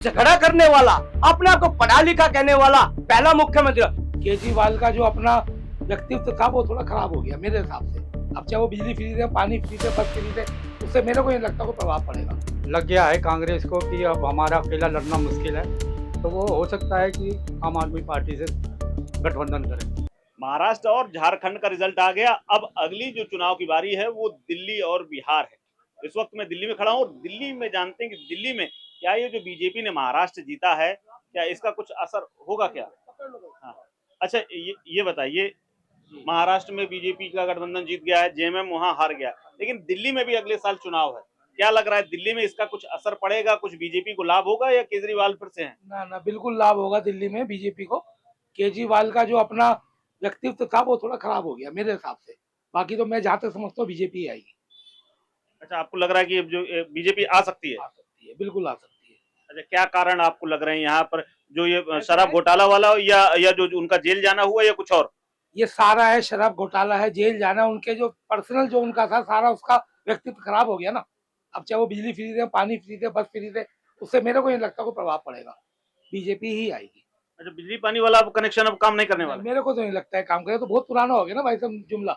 झगड़ा करने वाला, अपने आप को पढ़ा लिखा कहने वाला पहला मुख्यमंत्री। केजरीवाल का जो अपना व्यक्तित्व था वो थोड़ा खराब हो गया मेरे हिसाब से। अब चाहे वो बिजली फ्री दे, पानी फ्री दे, बस फ्री दे, उससे मेरे को नहीं लगता कोई प्रभाव पड़ेगा। लग गया है कांग्रेस को कि अब हमारा अकेला लड़ना मुश्किल है, तो वो हो सकता है कि आम आदमी पार्टी से गठबंधन करें। महाराष्ट्र और झारखंड का रिजल्ट आ गया। अब अगली जो चुनाव की बारी है वो दिल्ली और बिहार है। इस वक्त मैं दिल्ली में खड़ा हूँ और दिल्ली में जानते हैं कि दिल्ली में क्या ये जो बीजेपी ने महाराष्ट्र जीता है, क्या इसका कुछ असर होगा क्या? हाँ, अच्छा ये बताइए, महाराष्ट्र में बीजेपी का गठबंधन जीत गया है, जेएमएम वहां हार गया, लेकिन दिल्ली में भी अगले साल चुनाव है। क्या लग रहा है दिल्ली में इसका कुछ असर पड़ेगा, कुछ बीजेपी को लाभ होगा या केजरीवाल फिर से है? ना बिल्कुल लाभ होगा दिल्ली में बीजेपी को। केजरीवाल का जो अपना व्यक्तित्व था वो थोड़ा खराब हो गया मेरे हिसाब से। बाकी तो मैं जहाँ तक समझता हूँ बीजेपी आएगी। अच्छा, आपको लग रहा है कि अब जो बीजेपी आ सकती है? बिल्कुल आ सकती है। अच्छा, क्या कारण आपको लग रहे हैं यहाँ पर, जो ये शराब घोटाला वाला या जो उनका जेल जाना हुआ या कुछ और? ये सारा है, शराब घोटाला है, जेल जाना, उनके जो पर्सनल जो उनका था सारा उसका व्यक्तित्व खराब हो गया ना। अब चाहे वो बिजली फ्री दे, पानी फ्री दे, बस फ्री दे, उससे मेरे को नहीं लगता कोई प्रभाव पड़ेगा। बीजेपी ही आएगी। अच्छा, बिजली पानी वाला कनेक्शन अब काम नहीं करने वाला? मेरे को तो नहीं लगता है काम करे, तो बहुत पुराना हो गया ना भाई सब जुमला।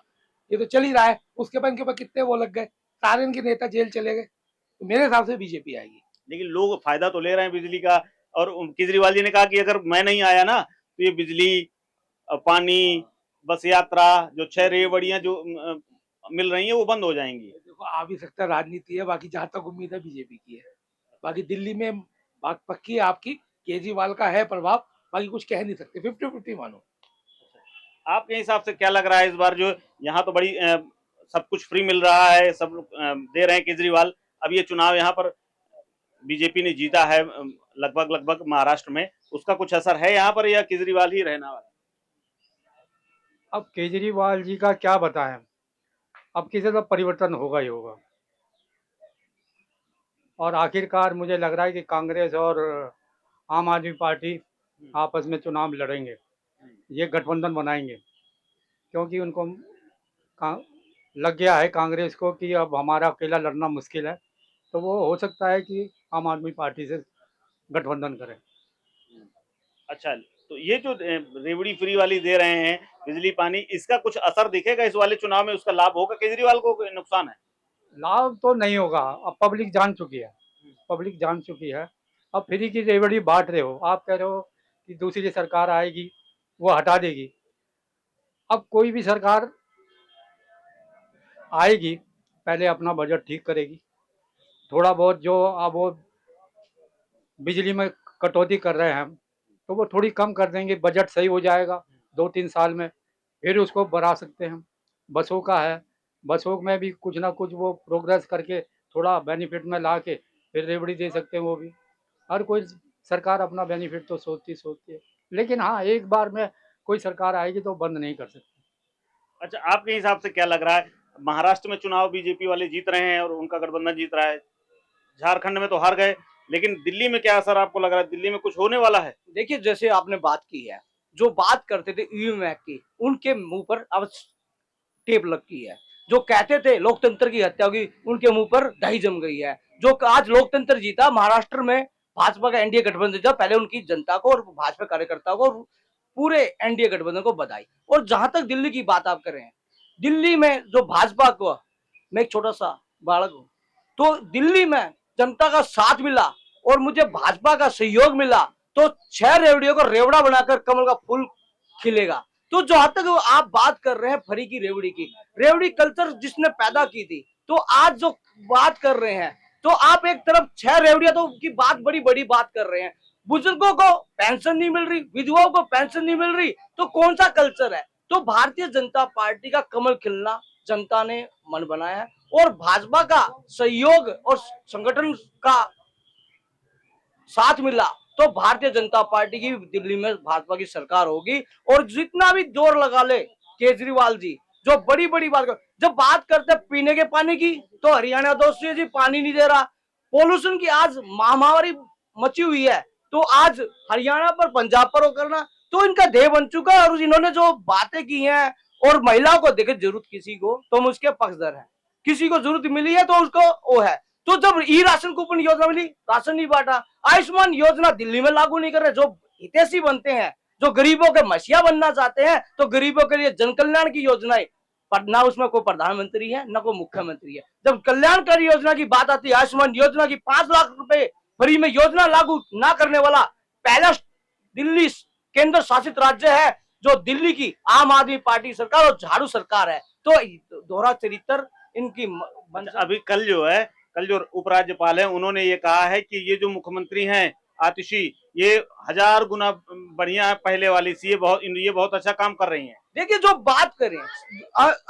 ये तो चल ही रहा है, उसके बाद इनके ऊपर कितने वो लग गए, सारे इनके नेता जेल चले गए। तो मेरे हिसाब से बीजेपी आएगी। लेकिन लोग फायदा तो ले रहे हैं बिजली का, और केजरीवाल जी ने कहा कि अगर मैं नहीं आया ना तो ये बिजली, पानी, बस यात्रा, जो 6 रेवड़ियां जो मिल रही हैं वो बंद हो जाएंगी। देखो आ भी सकता है, राजनीति है। बाकी जहाँ तक उम्मीद है बीजेपी की है। बाकी दिल्ली में बात पक्की है आपकी, केजरीवाल का है प्रभाव। बाकी कुछ कह नहीं सकते, 50-50 मानो। आपके हिसाब से क्या लग रहा है इस बार, जो यहाँ तो बड़ी सब कुछ फ्री मिल रहा है, सब दे रहे हैं केजरीवाल, अब ये चुनाव यहाँ पर बीजेपी ने जीता है लगभग महाराष्ट्र में, उसका कुछ असर है यहाँ पर या केजरीवाल ही रहना वाला? अब केजरीवाल जी का क्या बताएं, अब किसी तो परिवर्तन होगा ही होगा। और आखिरकार मुझे लग रहा है कि कांग्रेस और आम आदमी पार्टी आपस में चुनाव लड़ेंगे, ये गठबंधन बनाएंगे, क्योंकि उनको लग गया है कांग्रेस को कि अब हमारा अकेला लड़ना मुश्किल है, तो वो हो सकता है कि आम आदमी पार्टी से गठबंधन करें। अच्छा, तो ये जो रेवड़ी फ्री वाली दे रहे हैं, बिजली पानी, इसका कुछ असर दिखेगा इस वाले चुनाव में? उसका लाभ होगा केजरीवाल को, नुकसान है? लाभ तो नहीं होगा, अब पब्लिक जान चुकी है, पब्लिक जान चुकी है। अब फ्री की रेवड़ी बांट रहे हो, आप कह रहे हो कि दूसरी सरकार आएगी वो हटा देगी। अब कोई भी सरकार आएगी पहले अपना बजट ठीक करेगी, थोड़ा बहुत जो अब वो बिजली में कटौती कर रहे हैं हम, तो वो थोड़ी कम कर देंगे, बजट सही हो जाएगा 2-3 साल में, फिर उसको बढ़ा सकते हैं हम। बसों का है, बसों में भी कुछ ना कुछ वो प्रोग्रेस करके थोड़ा बेनिफिट में ला के फिर रेवड़ी दे सकते हैं वो भी। हर कोई सरकार अपना बेनिफिट तो सोचती है, लेकिन हाँ एक बार में कोई सरकार आएगी तो बंद नहीं कर सकती। अच्छा, आपके हिसाब से क्या लग रहा है, महाराष्ट्र में चुनाव बीजेपी वाले जीत रहे हैं और उनका गठबंधन जीत रहा है, झारखंड में तो हार गए, लेकिन दिल्ली में क्या असर आपको लग रहा है, दिल्ली में कुछ होने वाला है? देखिए, जैसे आपने बात की है, जो बात करते थे ईवीएम की, उनके मुंह पर अब टेप लग गई है। जो कहते थे लोकतंत्र की हत्या होगी, उनके मुंह पर दही जम गई है। जो आज लोकतंत्र जीता महाराष्ट्र में, भाजपा का एनडीए गठबंधन जीता, पहले उनकी जनता को और भाजपा कार्यकर्ताओं को, पूरे एनडीए गठबंधन को बधाई। और जहां तक दिल्ली की बात आप कर रहे हैं, दिल्ली में जो भाजपा को, मैं एक छोटा सा बालक हूं, तो दिल्ली में जनता का साथ मिला और मुझे भाजपा का सहयोग मिला, तो 6 रेवड़ियों को रेवड़ा बनाकर कमल का फूल खिलेगा। तो जहां तक आप बात कर रहे हैं फरी की रेवड़ी की, रेवड़ी कल्चर जिसने पैदा की थी, तो आज जो बात कर रहे हैं, तो आप एक तरफ 6 रेवड़ियां तो की बात, बड़ी बड़ी बात कर रहे हैं, बुजुर्गों को पेंशन नहीं मिल रही, विधवाओं को पेंशन नहीं मिल रही, तो कौन सा कल्चर है? तो भारतीय जनता पार्टी का कमल खिलना जनता ने मन बनाया है, और भाजपा का सहयोग और संगठन का साथ मिला, तो भारतीय जनता पार्टी की दिल्ली में भाजपा की सरकार होगी। और जितना भी जोर लगा ले केजरीवाल जी, जो बड़ी बड़ी बात कर, जब बात करते पीने के पानी की, तो हरियाणा दोषी जी पानी नहीं दे रहा, पोल्यूशन की आज महामारी मची हुई है, तो आज हरियाणा पर पंजाब पर वो करना, तो इनका ध्येय बन चुका है। और इन्होंने जो बातें की हैं, और महिलाओं को देखे, जरूरत किसी को तो हम उसके पक्षधर हैं, किसी को जरूरत मिली है तो उसको वो है, तो जब ई राशन कूपन योजना मिली, राशन नहीं बांटा। आयुष्मान योजना दिल्ली में लागू नहीं कर रहे। जो हितैषी बनते हैं, जो गरीबों के मसीहा बनना चाहते हैं, तो गरीबों के लिए जन कल्याण की योजनाएं, पर ना उसमें कोई प्रधानमंत्री है ना कोई मुख्यमंत्री है। जब कल्याणकारी योजना की बात आती है, आयुष्मान योजना की 5 लाख रुपए फ्री में योजना लागू ना करने वाला पहला दिल्ली केंद्र शासित राज्य है, जो दिल्ली की आम आदमी पार्टी सरकार और झाड़ू सरकार है। तो दोहरा चरित्र इनकी अभी कल जो उपराज्यपाल है उन्होंने ये कहा है कि ये जो मुख्यमंत्री हैं आतिशी, ये 1000 गुना बढ़िया है पहले वाली से, ये बहुत अच्छा काम कर रही हैं। देखिए, जो बात करें,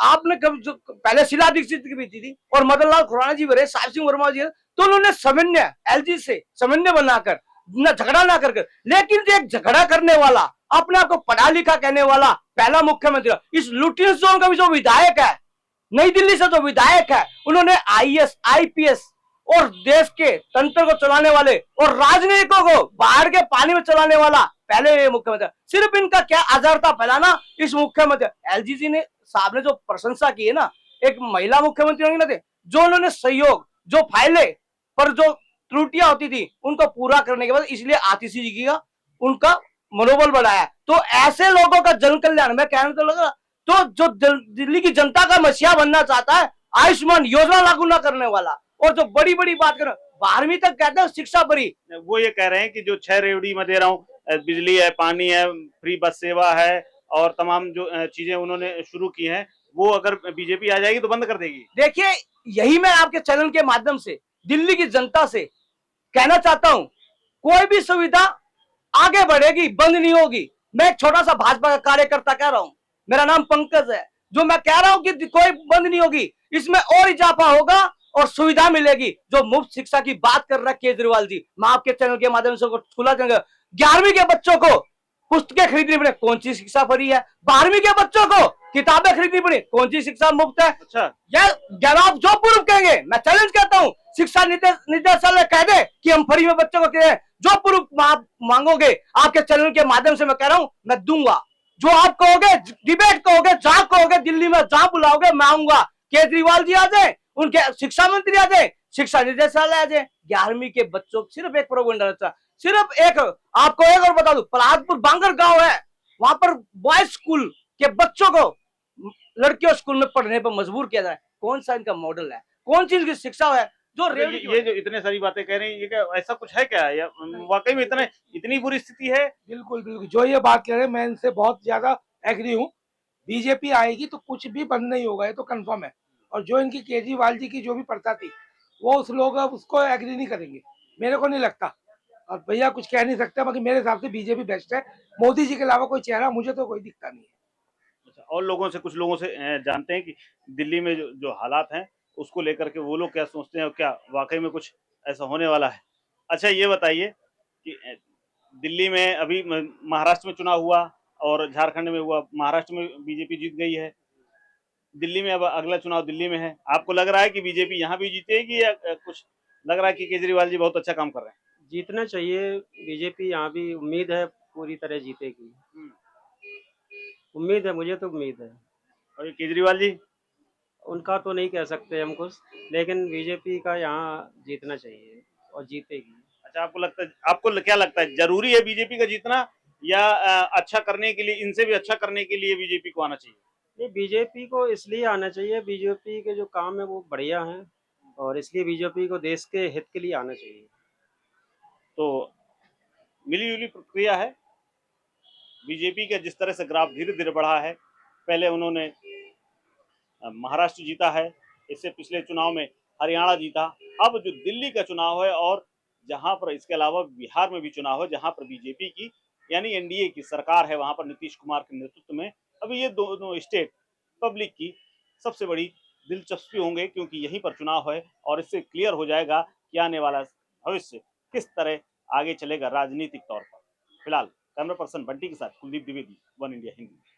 आपने कब जो पहले शीला दीक्षित की भी थी और मदन लाल खुराना जी बने, साहिब सिंह वर्मा जी, तो उन्होंने समन्वय एलजी से समन्वय बनाकर न झगड़ा ना कर, लेकिन जो एक झगड़ा करने वाला, अपने आप को पढ़ा लिखा कहने वाला पहला मुख्यमंत्री, इस लुटियंस जोन का भी जो विधायक है, नई दिल्ली से जो विधायक है, उन्होंने आईएएस आईपीएस और देश के तंत्र को चलाने वाले और राजनीतिकों को बाहर के पानी में चलाने वाला पहले मुख्यमंत्री। सिर्फ इनका क्या आजारता फैलाना, इस मुख्यमंत्री एलजीजी ने साहब ने जो प्रशंसा की है ना, एक महिला मुख्यमंत्री होंगे ना थे, जो उन्होंने सहयोग, जो फाइलें पर जो त्रुटियां होती थी उनको पूरा करने के बाद, इसलिए आतिशी जी का उनका मनोबल बढ़ाया। तो ऐसे लोगों का जन कल्याण, मैं कहने तो लगा, तो जो दिल्ली की जनता का मसीहा बनना चाहता है, आयुष्मान योजना लागू ना करने वाला, और जो बड़ी बड़ी बात कर 12वीं तक कहते हैं शिक्षा फ्री, वो ये कह रहे हैं कि जो 6 रेवड़ी में दे रहा हूँ, बिजली है, पानी है, फ्री बस सेवा है और तमाम जो चीजें उन्होंने शुरू की हैं, वो अगर बीजेपी आ जाएगी तो बंद कर देगी। देखिए, यही मैं आपके चैनल के माध्यम से दिल्ली की जनता से कहना चाहता हूं, कोई भी सुविधा आगे बढ़ेगी, बंद नहीं होगी। मैं एक छोटा सा भाजपा का कार्यकर्ता कह रहा हूं, मेरा नाम पंकज है, जो मैं कह रहा हूं कि कोई बंद नहीं होगी, इसमें और इजाफा होगा और सुविधा मिलेगी। जो मुफ्त शिक्षा की बात कर रहा है केजरीवाल जी, मैं आपके चैनल के माध्यम से खुला देंगे। 11वीं के बच्चों को पुस्तकें खरीदनी पड़े, कौन सी शिक्षा फ्री है? 12वीं के बच्चों को किताबें खरीदनी पड़े, कौन सी शिक्षा मुफ्त है? अच्छा, जब आप जो प्रूफ कहेंगे, मैं चैलेंज करता हूं, शिक्षा निदेशालय कह दे कि हम फ्री में बच्चों को कहें, जो प्रूफ मांगोगे आपके चैनल के माध्यम से मैं कह रहा हूं, मैं दूंगा। जो आप कहोगे, डिबेट कहोगे, जहां कहोगे, दिल्ली में जहां बुलाओगे मैं आऊंगा। केजरीवाल जी आ जाए, उनके शिक्षा मंत्री आ जाए, शिक्षा निदेशालय आ जाए। 11वीं के बच्चों सिर्फ एक प्रोपेगेंडा, सिर्फ एक, आपको एक और बता दूं, परागपुर बांगर गांव है, वहां पर बॉयज स्कूल के बच्चों को लड़कियों स्कूल में पढ़ने पर मजबूर किया जाए। कौन सा इनका मॉडल है? कौन सी इनकी शिक्षा है? जो ये जो इतने सारी बातें कह रहे हैं, ये क्या ऐसा कुछ है क्या, या वाकई में इतनी बुरी स्थिति है? बिल्कुल बिल्कुल, जो ये बात कह रहे हैं मैं इनसे बहुत ज्यादा एग्री हूँ। बीजेपी आएगी तो कुछ भी बंद नहीं होगा, ये तो कंफर्म है। और जो इनकी केजरीवाल जी की जो भी प्रथा थी, वो उस लोग अब उसको एग्री नहीं करेंगे, मेरे को नहीं लगता। और भैया कुछ कह नहीं सकते, बाकी मेरे हिसाब से बीजेपी बेस्ट है। मोदी जी के अलावा कोई चेहरा मुझे तो कोई दिखता नहीं है। अच्छा, और कुछ लोगों से जानते हैं कि दिल्ली में जो हालात हैं उसको लेकर के वो लोग क्या सोचते हैं और क्या वाकई में कुछ ऐसा होने वाला है? अच्छा, ये बताइए कि दिल्ली में अभी महाराष्ट्र में चुनाव हुआ और झारखंड में हुआ, महाराष्ट्र में बीजेपी जीत गई है, दिल्ली में अब अगला चुनाव दिल्ली में है। आपको लग रहा है कि बीजेपी यहाँ भी जीतेगी, या कुछ लग रहा है कि केजरीवाल जी बहुत अच्छा काम कर रहे हैं? जीतना चाहिए बीजेपी, यहाँ भी उम्मीद है पूरी तरह जीतेगी। उम्मीद है, मुझे तो उम्मीद है। और ये केजरीवाल जी? उनका तो नहीं कह सकते हम कुछ, लेकिन बीजेपी का यहाँ जीतना चाहिए और जीतेगी। अच्छा, आपको क्या लगता है, जरूरी है बीजेपी का जीतना, या अच्छा करने के लिए, इनसे भी अच्छा करने के लिए बीजेपी को आना चाहिए? नहीं, बीजेपी को इसलिए आना चाहिए, बीजेपी के जो काम है वो बढ़िया हैं, और इसलिए बीजेपी को देश के हित के लिए आना चाहिए। तो मिली जुली प्रक्रिया है। बीजेपी का जिस तरह से ग्राफ धीरे धीरे बढ़ा है, पहले उन्होंने महाराष्ट्र जीता है, इससे पिछले चुनाव में हरियाणा जीता, अब जो दिल्ली का चुनाव है और जहां पर इसके अलावा बिहार में भी चुनाव है, जहां पर बीजेपी की यानी एनडीए की सरकार है, वहां पर नीतीश कुमार के नेतृत्व में अभी ये दोनों स्टेट पब्लिक की सबसे बड़ी दिलचस्पी होंगे, क्योंकि यहीं पर चुनाव है और इससे क्लियर हो जाएगा कि आने वाला भविष्य किस तरह आगे चलेगा राजनीतिक तौर पर। फिलहाल कैमरा पर्सन बंटी के साथ कुलदीप द्विवेदी, वन इंडिया हिंदी।